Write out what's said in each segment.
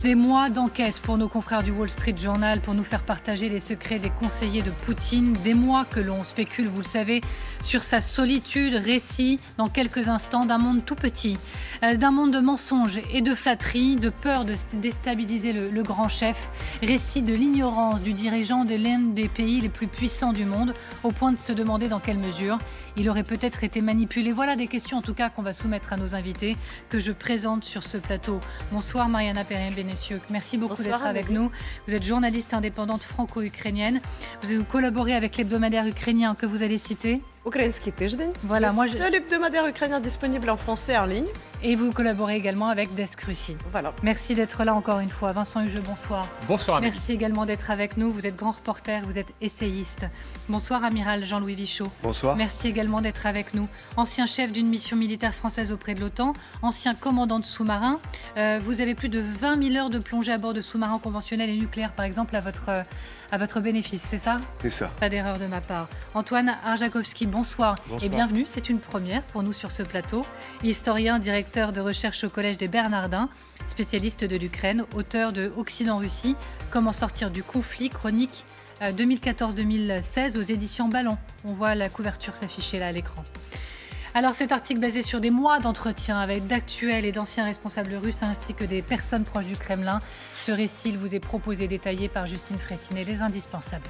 Des mois d'enquête pour nos confrères du Wall Street Journal pour nous faire partager les secrets des conseillers de Poutine. Des mois que l'on spécule, vous le savez, sur sa solitude. Récit dans quelques instants d'un monde tout petit, d'un monde de mensonges et de flatteries, de peur de déstabiliser le grand chef. Récit de l'ignorance du dirigeant de l'un des pays les plus puissants du monde, au point de se demander dans quelle mesure il aurait peut-être été manipulé. Voilà des questions en tout cas qu'on va soumettre à nos invités, que je présente sur ce plateau. Bonsoir Mariana Perrin-Benessiuk, merci beaucoup d'être avec nous. Vous êtes journaliste indépendante franco-ukrainienne. Vous collaborez avec l'hebdomadaire ukrainien que vous allez citer. Украинский тиждень. Voilà, le seul hebdomadaire ukrainien disponible en français en ligne. Et vous collaborez également avec Desk Russie. Voilà. Merci d'être là encore une fois. Vincent Hugeux, bonsoir. Bonsoir. Merci également d'être avec nous. Vous êtes grand reporter, vous êtes essayiste. Bonsoir Amiral Jean-Louis Vichot. Bonsoir. Merci également d'être avec nous. Ancien chef d'une mission militaire française auprès de l'OTAN, ancien commandant de sous-marin. Vous avez plus de 20 000 heures de plongée à bord de sous-marins conventionnels et nucléaires, par exemple, à votre bénéfice, c'est ça? C'est ça. Pas d'erreur de ma part. Antoine Arjakovski, bonsoir. Bonsoir. Et bienvenue, c'est une première pour nous sur ce plateau. Historien, directeur de recherche au Collège des Bernardins, spécialiste de l'Ukraine, auteur de Occident-Russie, Comment sortir du conflit, chronique 2014-2016 aux éditions Ballon. On voit la couverture s'afficher là à l'écran. Alors cet article basé sur des mois d'entretien avec d'actuels et d'anciens responsables russes ainsi que des personnes proches du Kremlin. Ce récit il vous est proposé détaillé par Justine Fraissinet, les indispensables.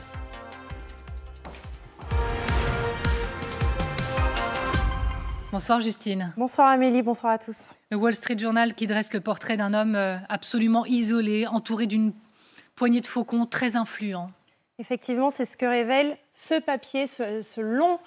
Bonsoir Justine. Bonsoir Amélie, bonsoir à tous. Le Wall Street Journal qui dresse le portrait d'un homme absolument isolé, entouré d'une poignée de faucons très influents. Effectivement, c'est ce que révèle ce papier, ce long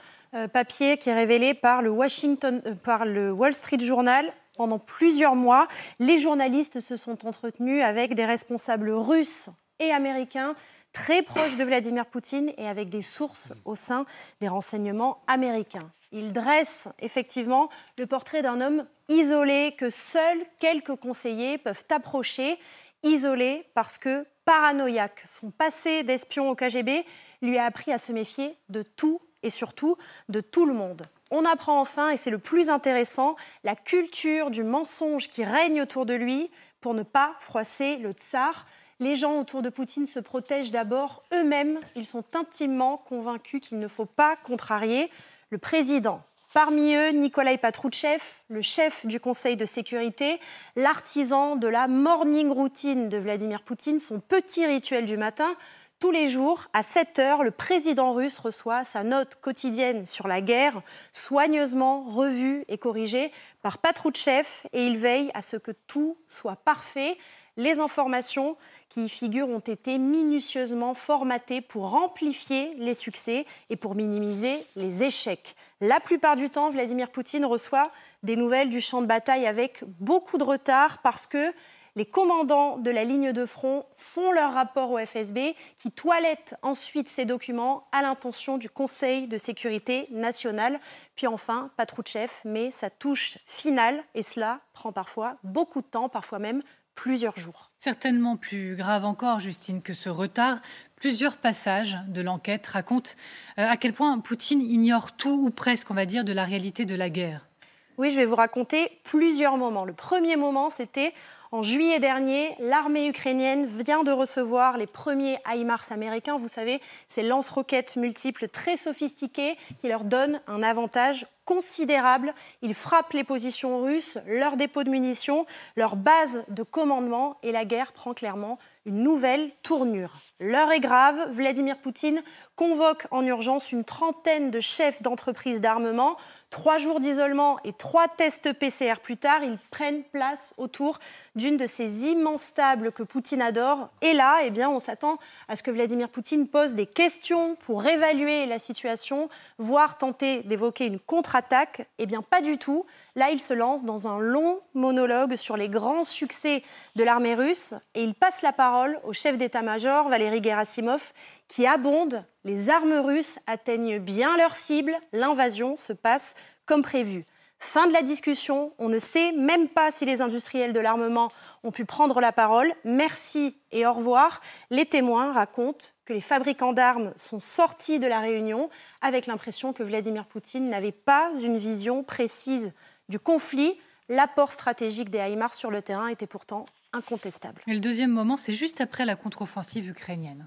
papier qui est révélé par le Wall Street Journal. Pendant plusieurs mois, les journalistes se sont entretenus avec des responsables russes et américains très proches de Vladimir Poutine et avec des sources au sein des renseignements américains. Ils dressent effectivement le portrait d'un homme isolé que seuls quelques conseillers peuvent approcher, isolé parce que paranoïaque. Son passé d'espion au KGB lui a appris à se méfier de tout et surtout de tout le monde. On apprend enfin, et c'est le plus intéressant, la culture du mensonge qui règne autour de lui pour ne pas froisser le tsar. Les gens autour de Poutine se protègent d'abord eux-mêmes. Ils sont intimement convaincus qu'il ne faut pas contrarier le président. Parmi eux, Nikolai Patrouchev, le chef du Conseil de sécurité, l'artisan de la morning routine de Vladimir Poutine, son petit rituel du matin. Tous les jours, à 7 heures, le président russe reçoit sa note quotidienne sur la guerre, soigneusement revue et corrigée par Patrouchev, et il veille à ce que tout soit parfait. Les informations qui y figurent ont été minutieusement formatées pour amplifier les succès et pour minimiser les échecs. La plupart du temps, Vladimir Poutine reçoit des nouvelles du champ de bataille avec beaucoup de retard parce que les commandants de la ligne de front font leur rapport au FSB qui toilette ensuite ces documents à l'intention du Conseil de sécurité nationale. Puis enfin, Patrouchev met sa touche finale et cela prend parfois beaucoup de temps, parfois même plusieurs jours. Certainement plus grave encore, Justine, que ce retard. Plusieurs passages de l'enquête racontent à quel point Poutine ignore tout ou presque, on va dire, de la réalité de la guerre. Oui, je vais vous raconter plusieurs moments. Le premier moment, c'était en juillet dernier. L'armée ukrainienne vient de recevoir les premiers HIMARS américains. Vous savez, ces lance-roquettes multiples très sophistiquées qui leur donnent un avantage considérable. Ils frappent les positions russes, leurs dépôts de munitions, leurs bases de commandement et la guerre prend clairement une nouvelle tournure. L'heure est grave. Vladimir Poutine convoque en urgence une trentaine de chefs d'entreprises d'armement. 3 jours d'isolement et 3 tests PCR plus tard, ils prennent place autour d'une de ces immenses tables que Poutine adore. Et là, eh bien, on s'attend à ce que Vladimir Poutine pose des questions pour évaluer la situation, voire tenter d'évoquer une contre-attaque. Eh bien, pas du tout. Là, il se lance dans un long monologue sur les grands succès de l'armée russe et il passe la parole au chef d'état-major, Valéry Gerasimov, qui abonde. Les armes russes atteignent bien leur cible. L'invasion se passe comme prévu. Fin de la discussion. On ne sait même pas si les industriels de l'armement ont pu prendre la parole. Merci et au revoir. Les témoins racontent que les fabricants d'armes sont sortis de la réunion avec l'impression que Vladimir Poutine n'avait pas une vision précise du conflit. L'apport stratégique des HIMARS sur le terrain était pourtant incontestable. Et le deuxième moment, c'est juste après la contre-offensive ukrainienne.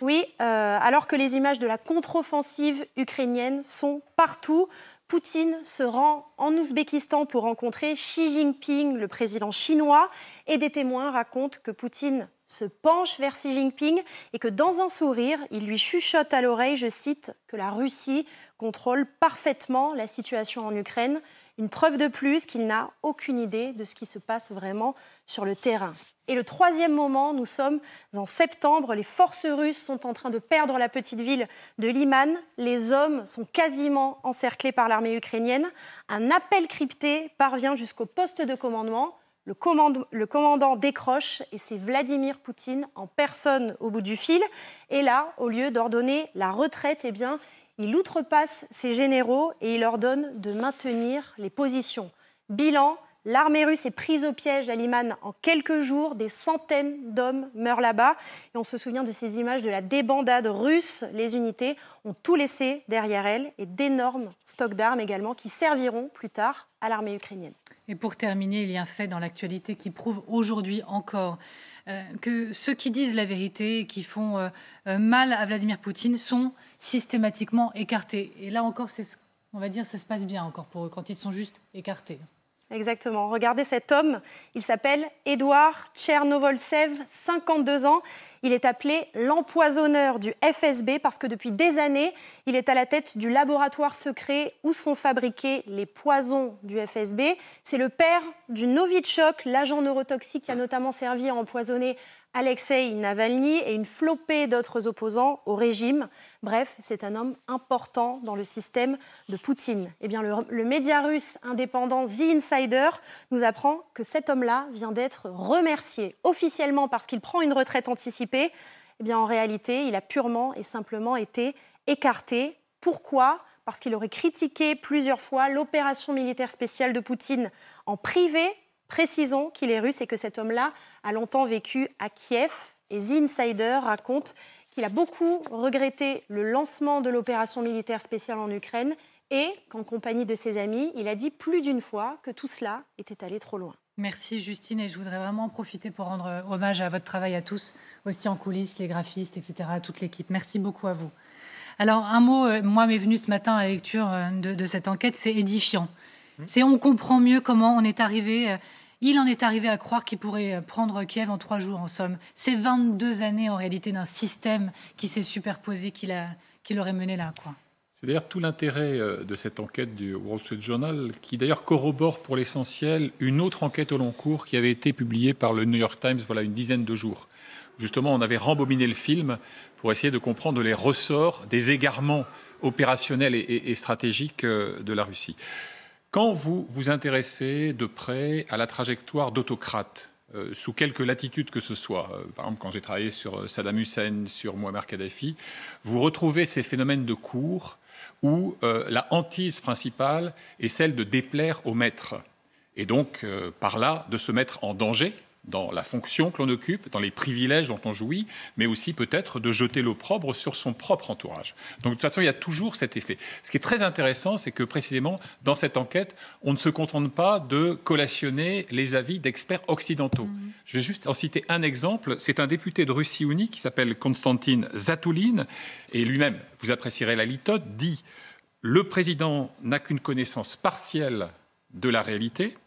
Oui, alors que les images de la contre-offensive ukrainienne sont partout, Poutine se rend en Ouzbékistan pour rencontrer Xi Jinping, le président chinois, et des témoins racontent que Poutine se penche vers Xi Jinping et que dans un sourire, il lui chuchote à l'oreille, je cite, que la Russie contrôle parfaitement la situation en Ukraine. Une preuve de plus qu'il n'a aucune idée de ce qui se passe vraiment sur le terrain. Et le troisième moment, nous sommes en septembre, les forces russes sont en train de perdre la petite ville de Liman. Les hommes sont quasiment encerclés par l'armée ukrainienne. Un appel crypté parvient jusqu'au poste de commandement. Le commandant décroche et c'est Vladimir Poutine en personne au bout du fil. Et là, au lieu d'ordonner la retraite, eh bien, il outrepasse ses généraux et il leur donne de maintenir les positions. Bilan, l'armée russe est prise au piège à Liman en quelques jours. Des centaines d'hommes meurent là-bas. Et on se souvient de ces images de la débandade russe. Les unités ont tout laissé derrière elles et d'énormes stocks d'armes également qui serviront plus tard à l'armée ukrainienne. Et pour terminer, il y a un fait dans l'actualité qui prouve aujourd'hui encore que ceux qui disent la vérité et qui font mal à Vladimir Poutine sont systématiquement écartés. Et là encore, on va dire, ça se passe bien encore pour eux quand ils sont juste écartés. Exactement. Regardez cet homme, il s'appelle Édouard Tchernovoltsev, 52 ans. Il est appelé l'empoisonneur du FSB parce que depuis des années, il est à la tête du laboratoire secret où sont fabriqués les poisons du FSB. C'est le père du Novichok, l'agent neurotoxique qui a notamment servi à empoisonner Alexei Navalny et une flopée d'autres opposants au régime. Bref, c'est un homme important dans le système de Poutine. Eh bien, le média russe indépendant The Insider nous apprend que cet homme-là vient d'être remercié officiellement parce qu'il prend une retraite anticipée. Eh bien, en réalité, il a purement et simplement été écarté. Pourquoi ? Parce qu'il aurait critiqué plusieurs fois l'opération militaire spéciale de Poutine en privé. Précisons qu'il est russe et que cet homme-là a longtemps vécu à Kiev. Et The Insider raconte qu'il a beaucoup regretté le lancement de l'opération militaire spéciale en Ukraine et qu'en compagnie de ses amis, il a dit plus d'une fois que tout cela était allé trop loin. Merci Justine, et je voudrais vraiment en profiter pour rendre hommage à votre travail à tous, aussi en coulisses, les graphistes, etc., à toute l'équipe. Merci beaucoup à vous. Alors un mot, moi m'est venu ce matin à la lecture de cette enquête, c'est édifiant. On comprend mieux comment on est arrivé... Il en est arrivé à croire qu'il pourrait prendre Kiev en 3 jours, en somme. C'est 22 années, en réalité, d'un système qui s'est superposé, qui l'aurait mené là, quoi. C'est d'ailleurs tout l'intérêt de cette enquête du Wall Street Journal, qui d'ailleurs corrobore pour l'essentiel une autre enquête au long cours qui avait été publiée par le New York Times voilà une dizaine de jours. Justement, on avait rembobiné le film pour essayer de comprendre les ressorts des égarements opérationnels et stratégiques de la Russie. Quand vous vous intéressez de près à la trajectoire d'autocrates, sous quelque latitude que ce soit, par exemple quand j'ai travaillé sur Saddam Hussein, sur Muammar Kadhafi, vous retrouvez ces phénomènes de cours où la hantise principale est celle de déplaire au maître. Et donc, par là, de se mettre en danger dans la fonction que l'on occupe, dans les privilèges dont on jouit, mais aussi peut-être de jeter l'opprobre sur son propre entourage. Donc de toute façon, il y a toujours cet effet. Ce qui est très intéressant, c'est que précisément, dans cette enquête, on ne se contente pas de collationner les avis d'experts occidentaux. Je vais juste en citer un exemple. C'est un député de Russie unie qui s'appelle Konstantin Zatulin, et lui-même, vous apprécierez la litote, dit « Le président n'a qu'une connaissance partielle de la réalité ».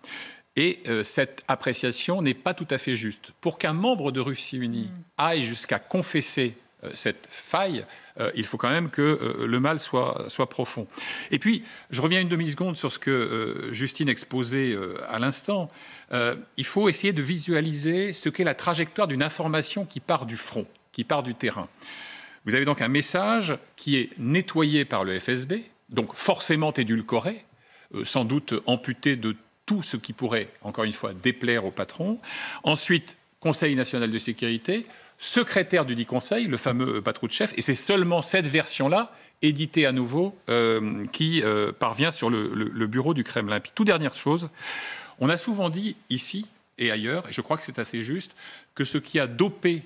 Et cette appréciation n'est pas tout à fait juste. Pour qu'un membre de Russie unie aille jusqu'à confesser cette faille, il faut quand même que le mal soit profond. Et puis, je reviens une demi-seconde sur ce que Justine exposait à l'instant. Il faut essayer de visualiser ce qu'est la trajectoire d'une information qui part du front, qui part du terrain. Vous avez donc un message qui est nettoyé par le FSB, donc forcément édulcoré, sans doute amputé de tout ce qui pourrait, encore une fois, déplaire au patron. Ensuite, Conseil national de sécurité, secrétaire du dit Conseil, le fameux Patrouchev, et c'est seulement cette version-là, éditée à nouveau, qui parvient sur le bureau du Kremlin. Puis, toute dernière chose, on a souvent dit ici et ailleurs, et je crois que c'est assez juste, que ce qui a dopé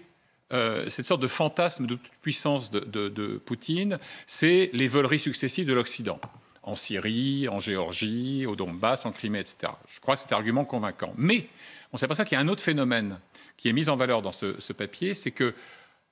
cette sorte de fantasme de toute puissance de Poutine, c'est les voleries successives de l'Occident. En Syrie, en Géorgie, au Donbass, en Crimée, etc. Je crois que c'est un argument convaincant. Mais On s'aperçoit qu'il y a un autre phénomène qui est mis en valeur dans ce papier, c'est que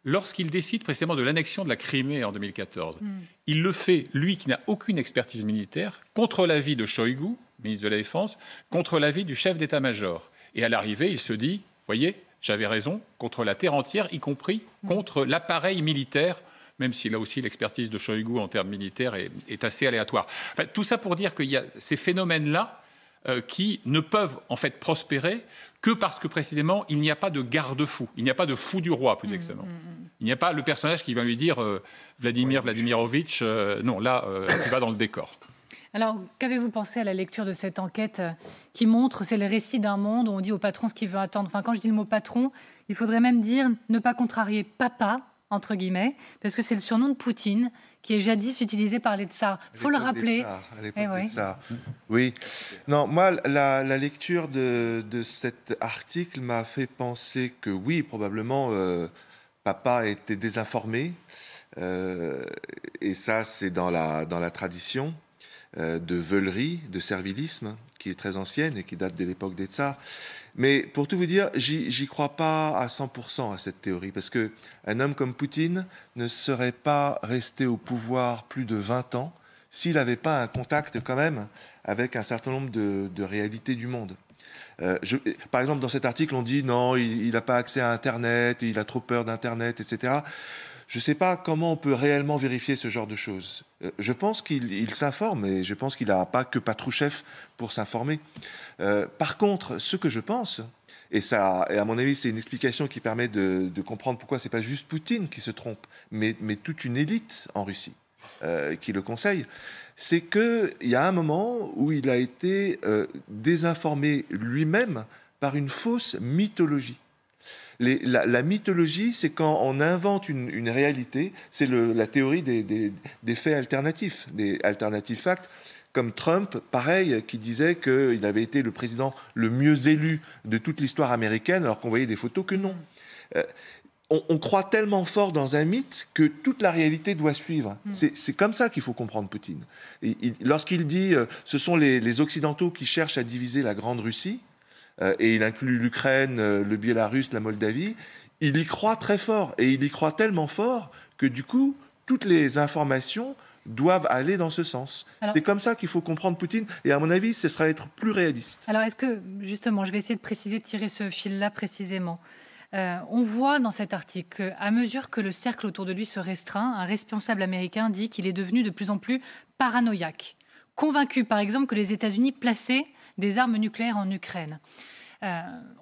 lorsqu'il décide précisément de l'annexion de la Crimée en 2014, il le fait, lui qui n'a aucune expertise militaire, contre l'avis de Shoigu, ministre de la Défense, contre l'avis du chef d'état-major. Et à l'arrivée, il se dit, voyez, j'avais raison, contre la terre entière, y compris contre l'appareil militaire, même si là aussi l'expertise de Shoigu en termes militaires est assez aléatoire. Enfin, tout ça pour dire qu'il y a ces phénomènes-là qui ne peuvent en fait prospérer que parce que précisément il n'y a pas de garde-fou, il n'y a pas de fou du roi plus exactement. Il n'y a pas le personnage qui va lui dire Vladimir Vladimirovitch, non là tu vas dans le décor. Alors, qu'avez-vous pensé à la lecture de cette enquête qui montre, c'est le récit d'un monde où on dit au patron ce qu'il veut attendre. Enfin, quand je dis le mot patron, il faudrait même dire ne pas contrarier papa, entre guillemets, parce que c'est le surnom de Poutine qui est jadis utilisé par les tsars. Il faut le rappeler. À l'époque des tsars. Oui. Non, moi, la lecture de cet article m'a fait penser que oui, probablement, papa était désinformé. Et ça, c'est dans la tradition de veulerie, de servilisme, qui est très ancienne et qui date de l'époque des tsars. Mais pour tout vous dire, j'y crois pas à 100% à cette théorie, parce qu'un homme comme Poutine ne serait pas resté au pouvoir plus de 20 ans s'il n'avait pas un contact quand même avec un certain nombre de réalités du monde. Par exemple, dans cet article, on dit non, il n'a pas accès à Internet, il a trop peur d'Internet, etc. Je ne sais pas comment on peut réellement vérifier ce genre de choses. Je pense qu'il s'informe et je pense qu'il n'a pas que Patrouchev pour s'informer. Par contre, ce que je pense, et à mon avis, c'est une explication qui permet de comprendre pourquoi ce n'est pas juste Poutine qui se trompe, mais toute une élite en Russie qui le conseille, c'est qu'il y a un moment où il a été désinformé lui-même par une fausse mythologie. La mythologie, c'est quand on invente une réalité, c'est la théorie des faits alternatifs, des alternative facts, comme Trump, pareil, qui disait qu'il avait été le président le mieux élu de toute l'histoire américaine, alors qu'on voyait des photos que non. On croit tellement fort dans un mythe que toute la réalité doit suivre. C'est comme ça qu'il faut comprendre Poutine. Lorsqu'il dit « ce sont les Occidentaux qui cherchent à diviser la Grande Russie », et il inclut l'Ukraine, le Biélarus, la Moldavie, il y croit très fort. Et il y croit tellement fort que du coup, toutes les informations doivent aller dans ce sens. C'est comme ça qu'il faut comprendre Poutine. Et à mon avis, ce sera être plus réaliste. Alors, est-ce que, justement, je vais essayer de préciser, de tirer ce fil-là précisément. On voit dans cet article qu'à mesure que le cercle autour de lui se restreint, un responsable américain dit qu'il est devenu de plus en plus paranoïaque. Convaincu, par exemple, que les États-Unis plaçaient des armes nucléaires en Ukraine.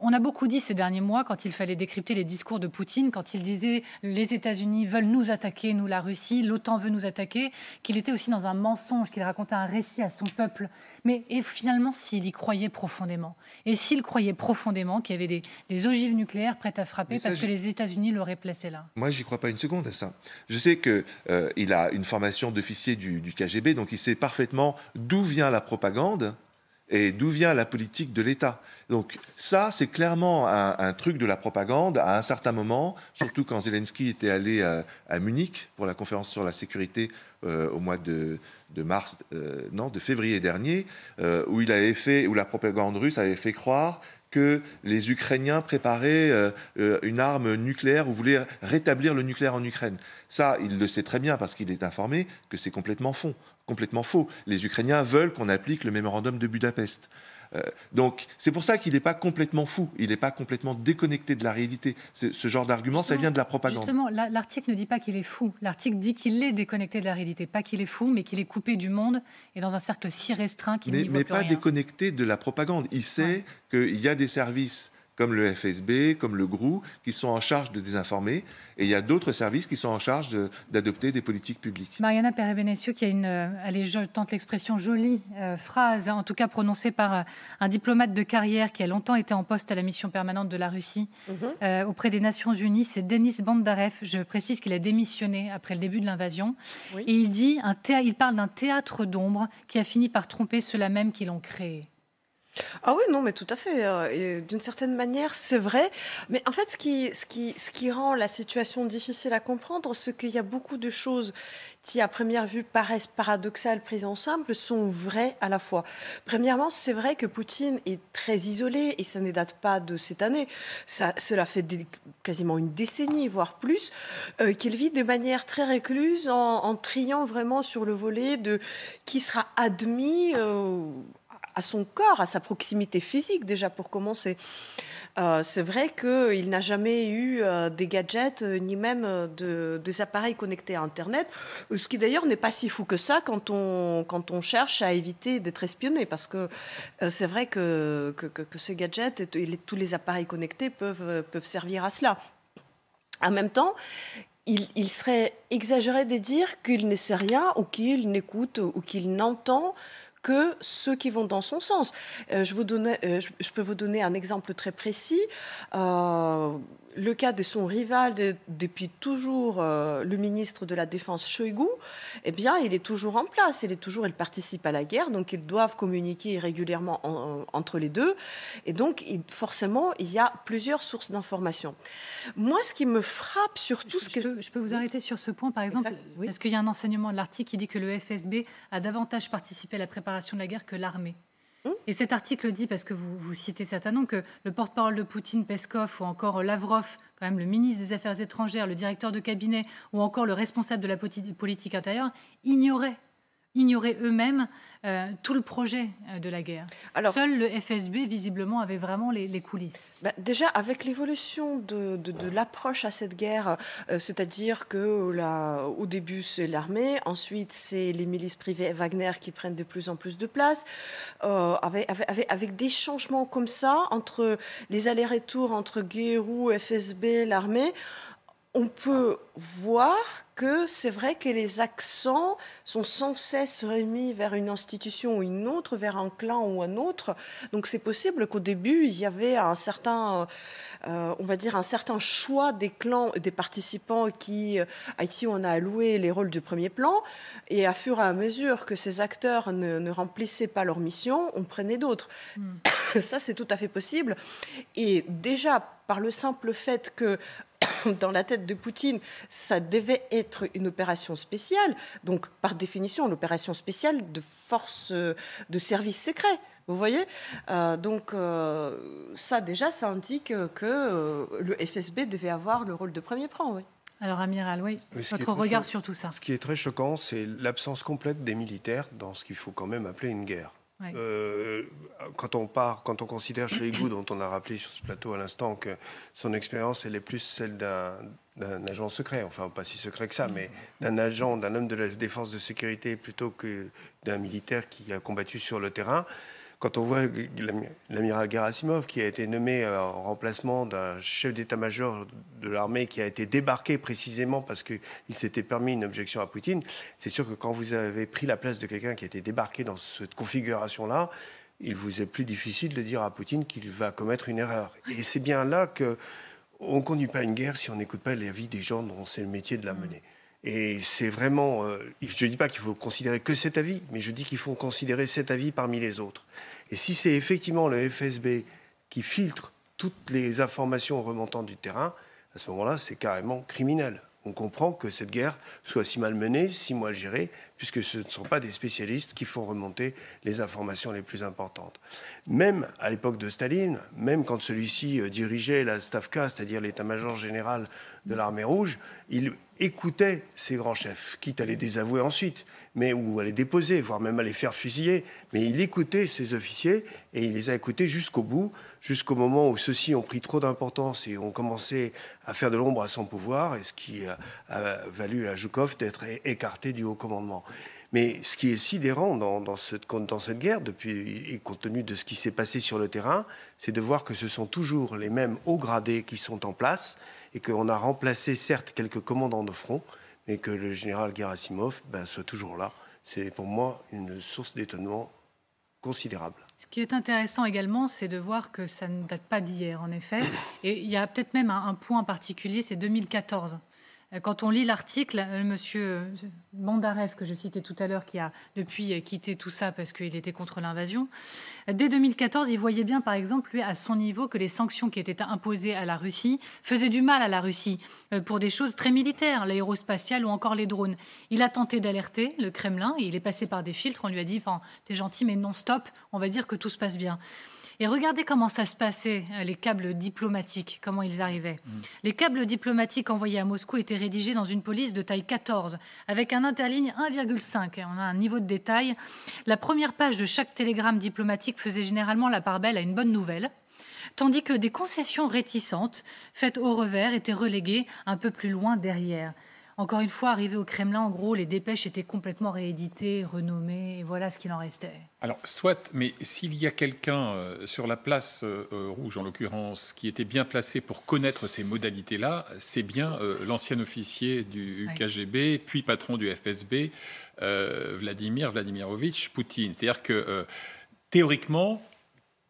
On a beaucoup dit ces derniers mois, quand il fallait décrypter les discours de Poutine, quand il disait « les États-Unis veulent nous attaquer, nous la Russie, l'OTAN veut nous attaquer », qu'il était aussi dans un mensonge, qu'il racontait un récit à son peuple. Mais et finalement, s'il y croyait profondément, et s'il croyait profondément qu'il y avait des ogives nucléaires prêtes à frapper parce que les États-Unis l'auraient placé là. Moi, j'y crois pas une seconde à ça. Je sais qu'il a une formation d'officier du KGB, donc il sait parfaitement d'où vient la propagande et d'où vient la politique de l'État. Donc ça, c'est clairement un truc de la propagande à un certain moment, surtout quand Zelensky était allé à Munich pour la conférence sur la sécurité au mois de février dernier, où la propagande russe avait fait croire que les Ukrainiens préparaient une arme nucléaire ou voulaient rétablir le nucléaire en Ukraine. Ça, il le sait très bien parce qu'il est informé que c'est complètement faux. Les Ukrainiens veulent qu'on applique le mémorandum de Budapest. Donc, c'est pour ça qu'il n'est pas complètement fou, il n'est pas complètement déconnecté de la réalité. Ce genre d'argument, ça vient de la propagande. Justement, l'article ne dit pas qu'il est fou. L'article dit qu'il est déconnecté de la réalité. Pas qu'il est fou, mais qu'il est coupé du monde et dans un cercle si restreint qu'il n'y voit plus rien. Mais pas déconnecté de la propagande. Il sait qu'il y a des services comme le FSB, comme le GRU, qui sont en charge de désinformer, et il y a d'autres services qui sont en charge d'adopter des politiques publiques. Mariana Perez-Benessieux, qui a allez, je tente l'expression, jolie phrase, en tout cas prononcée par un diplomate de carrière qui a longtemps été en poste à la mission permanente de la Russie auprès des Nations Unies, c'est Denis Bandarev. Je précise qu'il a démissionné après le début de l'invasion. Oui. Et il parle d'un théâtre d'ombre qui a fini par tromper ceux-là même qui l'ont créé. Ah oui, non, mais tout à fait. Et d'une certaine manière, c'est vrai. Mais en fait, ce qui rend la situation difficile à comprendre, c'est qu'il y a beaucoup de choses qui, à première vue, paraissent paradoxales, prises ensemble, sont vraies à la fois. Premièrement, c'est vrai que Poutine est très isolé, et ça ne date pas de cette année. Cela fait quasiment une décennie, voire plus, qu'il vit de manière très récluse, en triant vraiment sur le volet de qui sera admis à son corps, à sa proximité physique, déjà pour commencer. C'est vrai qu'il n'a jamais eu des gadgets, ni même des appareils connectés à Internet, ce qui d'ailleurs n'est pas si fou que ça quand on cherche à éviter d'être espionné, parce que c'est vrai que ces gadgets et tous les appareils connectés peuvent servir à cela. En même temps, il serait exagéré de dire qu'il ne sait rien, ou qu'il n'écoute, ou qu'il n'entend que ceux qui vont dans son sens. Je peux vous donner un exemple très précis. Le cas de son rival depuis toujours, le ministre de la Défense Shoigu, eh bien, il est toujours en place. Il participe à la guerre, donc ils doivent communiquer régulièrement entre les deux. Et donc, forcément, il y a plusieurs sources d'informations. Moi, ce qui me frappe surtout... Je peux vous arrêter sur ce point, par exemple, oui. Parce qu'il y a un enseignement de l'article qui dit que le FSB a davantage participé à la préparation de la guerre que l'armée. Et cet article dit, parce que vous citez certains noms, que le porte-parole de Poutine, Peskov, ou encore Lavrov, quand même le ministre des Affaires étrangères, le directeur de cabinet, ou encore le responsable de la politique intérieure, ignoraient eux-mêmes tout le projet de la guerre. Alors, seul le FSB, visiblement, avait vraiment les coulisses. Déjà, avec l'évolution de l'approche à cette guerre, c'est-à-dire qu'au début, c'est l'armée, ensuite, c'est les milices privées Wagner qui prennent de plus en plus de place, avec des changements comme ça, entre les allers-retours entre GRU, FSB, l'armée, on peut voir que c'est vrai que les accents sont sans cesse remis vers une institution ou une autre, vers un clan ou un autre. Donc c'est possible qu'au début, il y avait un certain choix des clans, des participants à qui on a alloué les rôles de premier plan. Et à fur et à mesure que ces acteurs ne remplissaient pas leur mission, on prenait d'autres. Ça, c'est tout à fait possible. Et déjà, par le simple fait que dans la tête de Poutine, ça devait être une opération spéciale. Donc, par définition, l'opération spéciale de force de service secret. Vous voyez, ça déjà, ça indique que le FSB devait avoir le rôle de premier plan. Oui. Alors, Amiral, oui, votre regard sur tout ça. Ce qui est très choquant, c'est l'absence complète des militaires dans ce qu'il faut quand même appeler une guerre. Oui. Quand on considère Shoigu, dont on a rappelé sur ce plateau à l'instant que son expérience, elle est plus celle d'un agent secret, enfin pas si secret que ça, mais d'un homme de la défense de sécurité plutôt que d'un militaire qui a combattu sur le terrain. Quand on voit l'amiral Gerasimov, qui a été nommé en remplacement d'un chef d'état-major de l'armée qui a été débarqué précisément parce qu'il s'était permis une objection à Poutine, c'est sûr que quand vous avez pris la place de quelqu'un qui a été débarqué dans cette configuration-là, il vous est plus difficile de dire à Poutine qu'il va commettre une erreur. Et c'est bien là qu'on ne conduit pas une guerre si on n'écoute pas l'avis des gens dont c'est le métier de la mener. Et c'est vraiment... je ne dis pas qu'il faut considérer que cet avis, mais je dis qu'il faut considérer cet avis parmi les autres. Et si c'est effectivement le FSB qui filtre toutes les informations remontant du terrain, à ce moment-là, c'est carrément criminel. On comprend que cette guerre soit si mal menée, si mal gérée, puisque ce ne sont pas des spécialistes qui font remonter les informations les plus importantes. Même à l'époque de Staline, même quand celui-ci dirigeait la Stavka, c'est-à-dire l'état-major général de l'armée rouge, il écoutait ces grands chefs, quitte à les désavouer ensuite, ou à les déposer, voire même à les faire fusiller. Mais il écoutait ces officiers et il les a écoutés jusqu'au bout, jusqu'au moment où ceux-ci ont pris trop d'importance et ont commencé à faire de l'ombre à son pouvoir, et ce qui a valu à Zhukov d'être écarté du haut commandement. Mais ce qui est sidérant dans cette guerre, et compte tenu de ce qui s'est passé sur le terrain, c'est de voir que ce sont toujours les mêmes hauts gradés qui sont en place et qu'on a remplacé certes quelques commandants de front, mais que le général Gerasimov soit toujours là. C'est pour moi une source d'étonnement considérable. Ce qui est intéressant également, c'est de voir que ça ne date pas d'hier, en effet. Et il y a peut-être même un point particulier, c'est 2014. Quand on lit l'article, monsieur Bandarev, que je citais tout à l'heure, qui a depuis quitté tout ça parce qu'il était contre l'invasion, dès 2014, il voyait bien, par exemple, lui, à son niveau, que les sanctions qui étaient imposées à la Russie faisaient du mal à la Russie pour des choses très militaires, l'aérospatiale ou encore les drones. Il a tenté d'alerter le Kremlin et il est passé par des filtres. On lui a dit « T'es gentil, mais non, stop, on va dire que tout se passe bien ». Et regardez comment ça se passait, les câbles diplomatiques, comment ils arrivaient. Les câbles diplomatiques envoyés à Moscou étaient rédigés dans une police de taille 14, avec un interligne 1,5. On a un niveau de détail. La première page de chaque télégramme diplomatique faisait généralement la part belle à une bonne nouvelle, tandis que des concessions réticentes, faites au revers, étaient reléguées un peu plus loin derrière. Encore une fois, arrivé au Kremlin, en gros, les dépêches étaient complètement rééditées, renommées, et voilà ce qu'il en restait. Alors, soit, mais s'il y a quelqu'un sur la place rouge, en l'occurrence, qui était bien placé pour connaître ces modalités-là, c'est bien l'ancien officier du KGB, puis patron du FSB, Vladimir Vladimirovitch Poutine. C'est-à-dire que, théoriquement,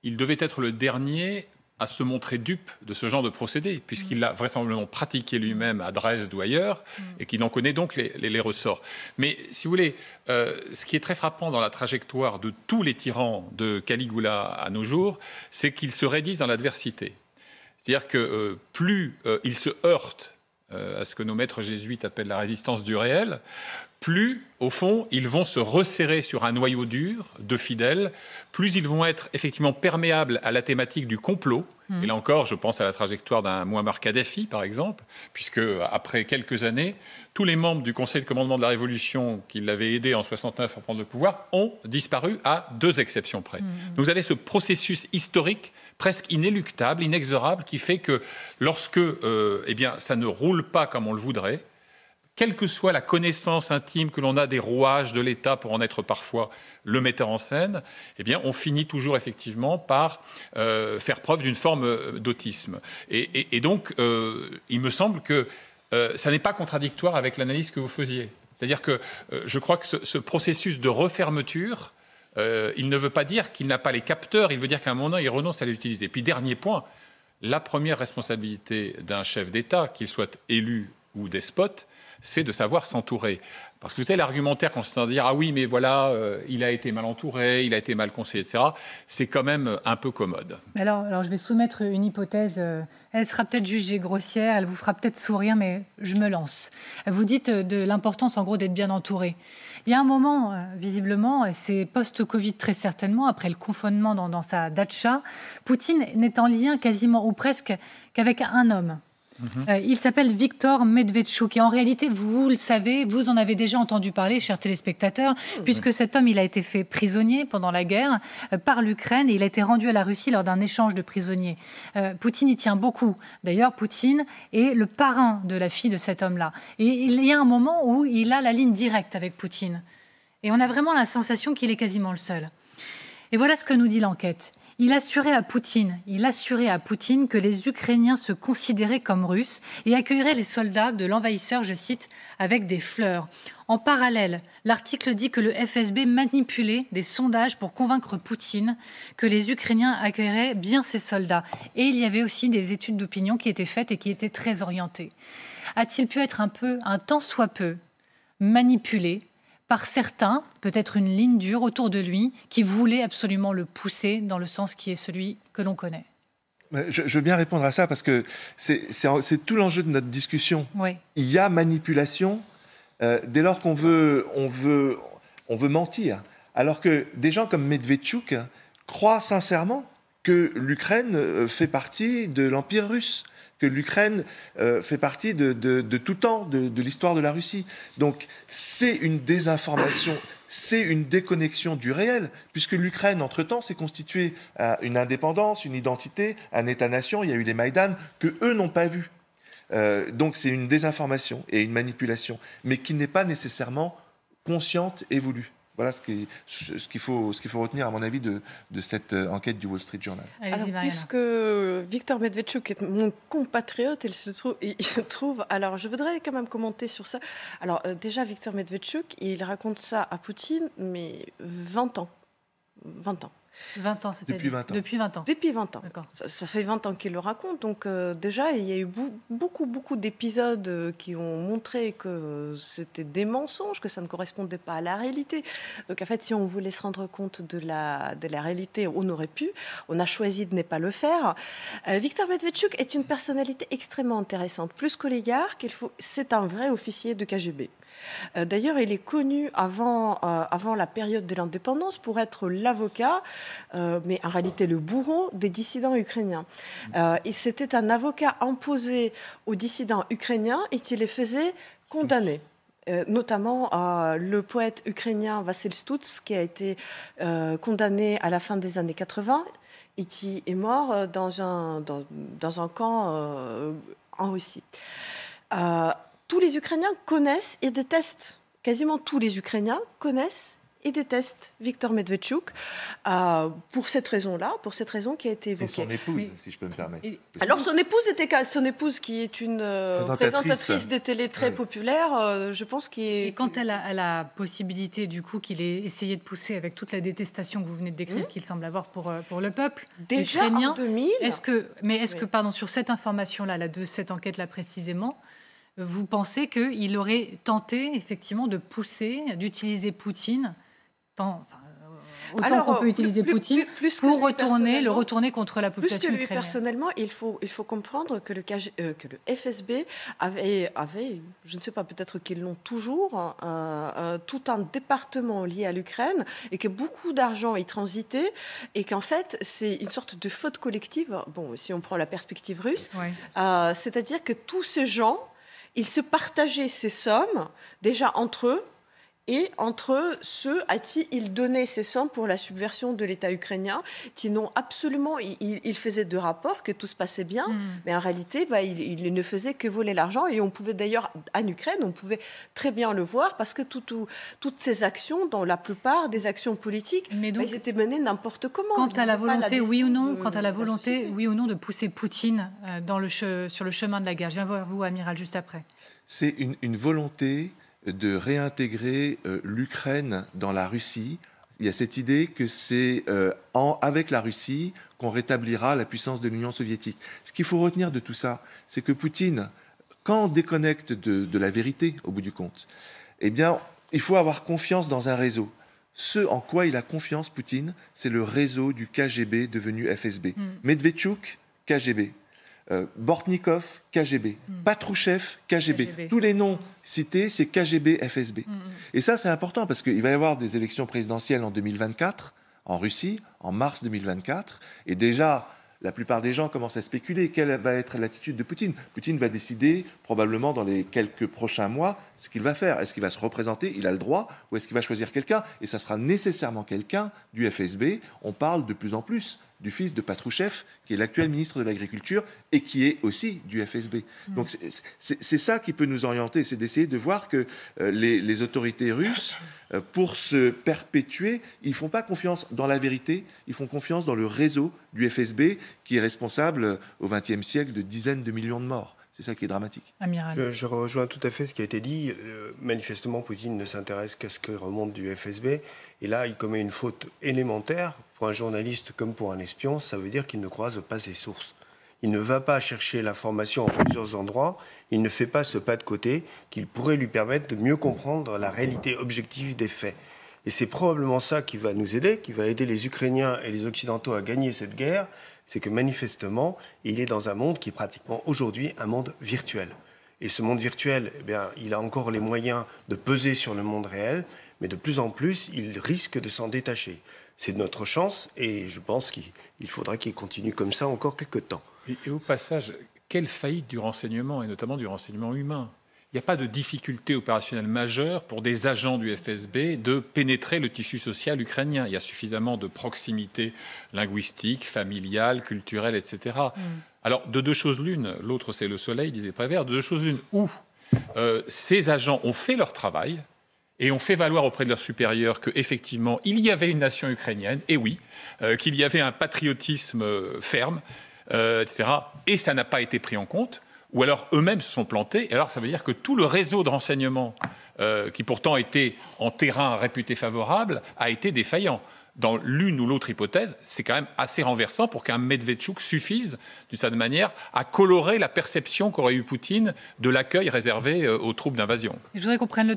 il devait être le dernier à se montrer dupe de ce genre de procédé, puisqu'il l'a vraisemblablement pratiqué lui-même à Dresde ou ailleurs, et qu'il en connaît donc les ressorts. Mais si vous voulez, ce qui est très frappant dans la trajectoire de tous les tyrans de Caligula à nos jours, c'est qu'ils se raidissent dans l'adversité. C'est-à-dire que plus ils se heurtent à ce que nos maîtres jésuites appellent la résistance du réel, plus, au fond, ils vont se resserrer sur un noyau dur de fidèles, plus ils vont être effectivement perméables à la thématique du complot. Et là encore, je pense à la trajectoire d'un Mouammar Kadhafi, par exemple, puisque après quelques années, tous les membres du Conseil de commandement de la Révolution qui l'avaient aidé en 69 à prendre le pouvoir ont disparu à 2 exceptions près. Donc vous avez ce processus historique presque inéluctable, inexorable, qui fait que lorsque ça ne roule pas comme on le voudrait, quelle que soit la connaissance intime que l'on a des rouages de l'État pour en être parfois le metteur en scène, on finit toujours effectivement par faire preuve d'une forme d'autisme. Et donc, il me semble que ça n'est pas contradictoire avec l'analyse que vous faisiez. C'est-à-dire que je crois que ce processus de refermeture, il ne veut pas dire qu'il n'a pas les capteurs, il veut dire qu'à un moment, il renonce à les utiliser. Puis dernier point, la première responsabilité d'un chef d'État, qu'il soit élu ou despote, c'est de savoir s'entourer. Parce que vous savez, l'argumentaire consistant à dire « Ah oui, mais voilà, il a été mal entouré, il a été mal conseillé, etc. » c'est quand même un peu commode. Alors, je vais soumettre une hypothèse. Elle sera peut-être jugée grossière, elle vous fera peut-être sourire, mais je me lance. Vous dites de l'importance, en gros, d'être bien entouré. Il y a un moment, visiblement, c'est post-Covid très certainement, après le confinement dans sa datcha, Poutine n'est en lien quasiment ou presque qu'avec un homme. Il s'appelle Viktor Medvedchuk et en réalité, vous le savez, vous en avez déjà entendu parler, chers téléspectateurs, puisque cet homme, il a été fait prisonnier pendant la guerre par l'Ukraine et il a été rendu à la Russie lors d'un échange de prisonniers. Poutine y tient beaucoup. D'ailleurs, Poutine est le parrain de la fille de cet homme-là. Et il y a un moment où il a la ligne directe avec Poutine. Et on a vraiment la sensation qu'il est quasiment le seul. Et voilà ce que nous dit l'enquête. Il assurait à Poutine que les Ukrainiens se considéraient comme Russes et accueilleraient les soldats de l'envahisseur, je cite, avec des fleurs. En parallèle, l'article dit que le FSB manipulait des sondages pour convaincre Poutine que les Ukrainiens accueilleraient bien ces soldats. Et il y avait aussi des études d'opinion qui étaient faites et qui étaient très orientées. A-t-il pu être un tant soit peu, manipulé par certains, peut-être une ligne dure autour de lui, qui voulaient absolument le pousser dans le sens qui est celui que l'on connaît? Je veux bien répondre à ça parce que c'est tout l'enjeu de notre discussion. Oui. Il y a manipulation dès lors qu'on veut mentir. Alors que des gens comme Medvedchuk croient sincèrement que l'Ukraine fait partie de l'Empire russe, que l'Ukraine fait partie de tout temps de l'histoire de la Russie. Donc c'est une désinformation, c'est une déconnexion du réel, puisque l'Ukraine, entre-temps, s'est constituée une indépendance, une identité, un État-nation. Il y a eu les Maïdan que eux n'ont pas vus. Donc c'est une désinformation et une manipulation, mais qui n'est pas nécessairement consciente et voulue. Voilà ce qu'il faut retenir, à mon avis, de cette enquête du Wall Street Journal. Alors, puisque Viktor Medvedchuk est mon compatriote, il se trouve... Alors, je voudrais quand même commenter sur ça. Alors, déjà, Viktor Medvedchuk, il raconte ça à Poutine, mais 20 ans. 20 ans. 20 ans, c'était Depuis 20 ans. Depuis 20 ans. Depuis 20 ans. Ça fait 20 ans qu'il le raconte. Donc déjà, il y a eu beaucoup d'épisodes qui ont montré que c'était des mensonges, que ça ne correspondait pas à la réalité. Donc en fait, si on voulait se rendre compte de la réalité, on aurait pu. On a choisi de ne pas le faire. Viktor Medvedchuk est une personnalité extrêmement intéressante. Plus qu'oligarque, c'est un vrai officier de KGB. D'ailleurs, il est connu avant la période de l'indépendance pour être l'avocat, mais en réalité le bourreau des dissidents ukrainiens. Et c'était un avocat imposé aux dissidents ukrainiens et qui les faisait condamner. Notamment le poète ukrainien Vassil Stutz, qui a été condamné à la fin des années 80 et qui est mort dans un camp en Russie. Tous les Ukrainiens connaissent et détestent, quasiment tous les Ukrainiens connaissent et détestent Viktor Medvedchuk pour cette raison-là, pour cette raison qui a été évoquée. Et son épouse, si je peux me permettre. Alors son épouse qui est une présentatrice des télés très populaire, je pense Et quand elle a la possibilité, du coup, qu'il ait essayé de pousser avec toute la détestation que vous venez de décrire, qu'il semble avoir pour le peuple déjà ukrainien, en 2000. Est-ce que, pardon, sur cette information-là, de cette enquête-là précisément, vous pensez qu'il aurait tenté effectivement de pousser, d'utiliser Poutine, autant qu'on peut utiliser Poutine, pour le retourner contre la population ukrainienne. Plus que lui ukrainienne. Personnellement, il faut comprendre que le FSB avait, je ne sais pas, peut-être qu'ils l'ont toujours, tout un département lié à l'Ukraine et que beaucoup d'argent y transitait et qu'en fait, c'est une sorte de faute collective, bon, si on prend la perspective russe, c'est-à-dire que tous ces gens, ils se partageaient ces sommes déjà entre eux et entre ceux à qui ils donnaient ces sommes pour la subversion de l'État ukrainien, qui n'ont absolument... Ils faisaient de rapports que tout se passait bien, mais en réalité, ils ne faisaient que voler l'argent. Et on pouvait d'ailleurs, en Ukraine, on pouvait très bien le voir, parce que toutes ces actions, dans la plupart des actions politiques, ils étaient menées n'importe comment. Quant à la volonté, oui ou non, de pousser Poutine sur le chemin de la guerre. Je viens voir vous, Amiral, juste après. C'est une volonté de réintégrer l'Ukraine dans la Russie. Il y a cette idée que c'est avec la Russie qu'on rétablira la puissance de l'Union soviétique. Ce qu'il faut retenir de tout ça, c'est que Poutine, quand on déconnecte de la vérité, au bout du compte, eh bien, il faut avoir confiance dans un réseau. Ce en quoi il a confiance, Poutine, c'est le réseau du KGB devenu FSB. Medvedchuk, KGB. Bortnikov, KGB. Patrouchev, KGB. Tous les noms cités, c'est KGB, FSB. Et ça, c'est important parce qu'il va y avoir des élections présidentielles en 2024, en Russie, en mars 2024. Et déjà, la plupart des gens commencent à spéculer quelle va être l'attitude de Poutine. Poutine va décider, probablement dans les quelques prochains mois, ce qu'il va faire. Est-ce qu'il va se représenter? Il a le droit. Ou est-ce qu'il va choisir quelqu'un? Et ça sera nécessairement quelqu'un du FSB. On parle de plus en plus du fils de Patrouchev, qui est l'actuel ministre de l'Agriculture et qui est aussi du FSB. Donc c'est ça qui peut nous orienter, c'est d'essayer de voir que les autorités russes, pour se perpétuer, ils ne font pas confiance dans la vérité, ils font confiance dans le réseau du FSB qui est responsable au XXe siècle de dizaines de millions de morts. C'est ça qui est dramatique. Amiral. Je rejoins tout à fait ce qui a été dit. Manifestement, Poutine ne s'intéresse qu'à ce que remonte du FSB. Et là, il commet une faute élémentaire. Pour un journaliste comme pour un espion, ça veut dire qu'il ne croise pas ses sources. Il ne va pas chercher l'information en plusieurs endroits. Il ne fait pas ce pas de côté qu'il pourrait lui permettre de mieux comprendre la réalité objective des faits. Et c'est probablement ça qui va nous aider, qui va aider les Ukrainiens et les Occidentaux à gagner cette guerre. C'est que manifestement, il est dans un monde qui est pratiquement aujourd'hui un monde virtuel. Et ce monde virtuel, eh bien, il a encore les moyens de peser sur le monde réel, mais de plus en plus, il risque de s'en détacher. C'est notre chance et je pense qu'il faudra qu'il continue comme ça encore quelques temps. Et au passage, quelle faillite du renseignement, et notamment du renseignement humain. Il n'y a pas de difficulté opérationnelle majeure pour des agents du FSB de pénétrer le tissu social ukrainien. Il y a suffisamment de proximité linguistique, familiale, culturelle, etc. Alors, de deux choses l'une, l'autre c'est le soleil, disait Prévert, de deux choses l'une, où ces agents ont fait leur travail et ont fait valoir auprès de leurs supérieurs qu'effectivement, il y avait une nation ukrainienne, et oui, qu'il y avait un patriotisme ferme, etc. Et ça n'a pas été pris en compte. Ou alors eux-mêmes se sont plantés. Et alors ça veut dire que tout le réseau de renseignement, qui pourtant était en terrain réputé favorable, a été défaillant. dans l'une ou l'autre hypothèse, c'est quand même assez renversant pour qu'un Medvedchuk suffise, d'une certaine manière, à colorer la perception qu'aurait eu Poutine de l'accueil réservé aux troupes d'invasion. Je voudrais qu'on prenne le temps